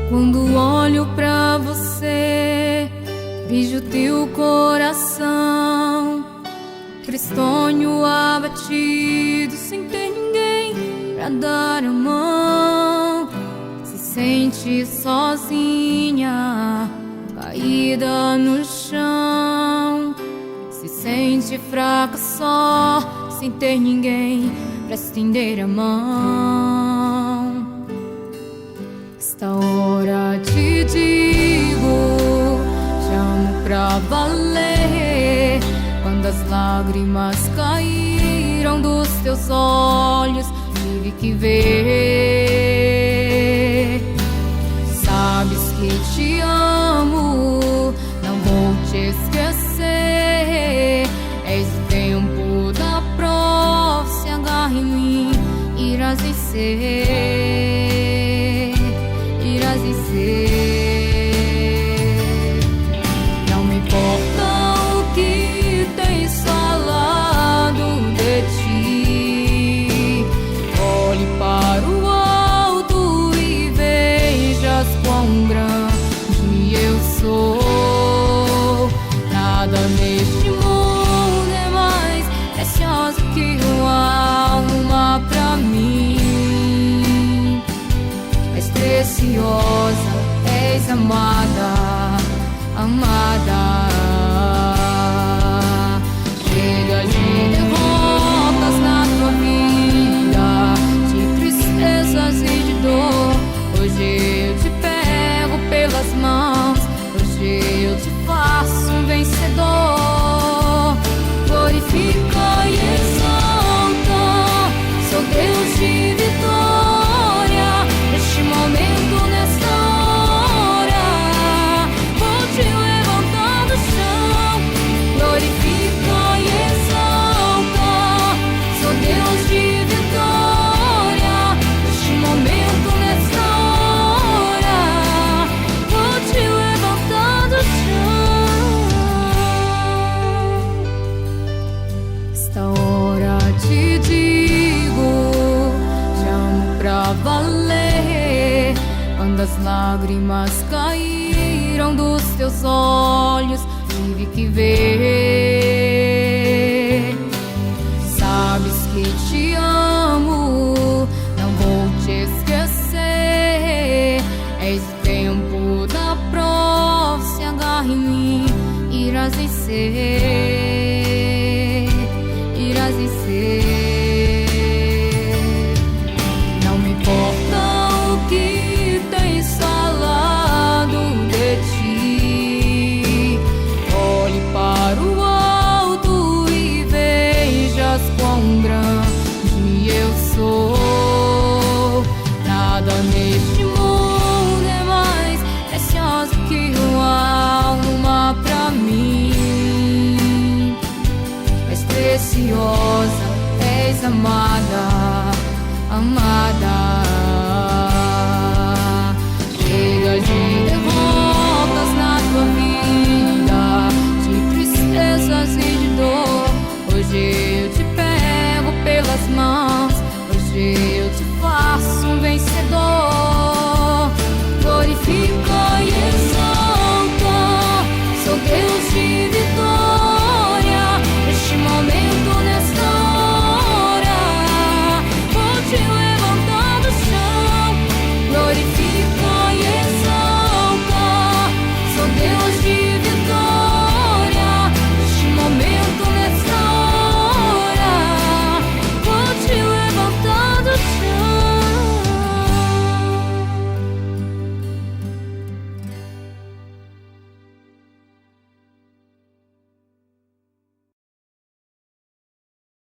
Quando olho pra você, vejo teu coração tristonho, abatido, sem ter ninguém pra dar a mão. Se sente sozinha, caída no chão. Se sente fraca só, sem ter ninguém pra estender a mão. Esta hora te digo, te amo pra valer. Quando as lágrimas caíram dos teus olhos, tive que ver. Sabes que te amo, não vou te esquecer. És o tempo da prova, se agarra em mim, irás vencer, irás vencer. Não me importa o que tens falado de ti. Olhe para o alto e vejas quão grande eu sou. Nada neste mundo é mais precioso que uma alma pra mim. És preciosa, és amada, amada. Chega de derrotas na tua vida, de tristezas e de dor. Hoje eu te pego pelas mãos, hoje eu te faço um vencedor. Glorifica e exalta, sou Deus de vitória. Neste momento, nesta hora, vou te levantar do chão. Glorifica e exalta, sou Deus de vitória. Neste momento, nesta hora, vou te levantar do chão. Esta hora te digo, te amo pra valer. Quando as lágrimas caíram dos teus olhos, tive que ver. Sabes que te amo, não vou te esquecer. És o tempo da prova, se agarra em mim, irás vencer, irás vencer. Não me importa o que tens falado de ti. Olhe para o alto e vejas quão grande eu sou. Nada neste mundo é mais precioso que uma alma pra mim. És preciosa, és amada.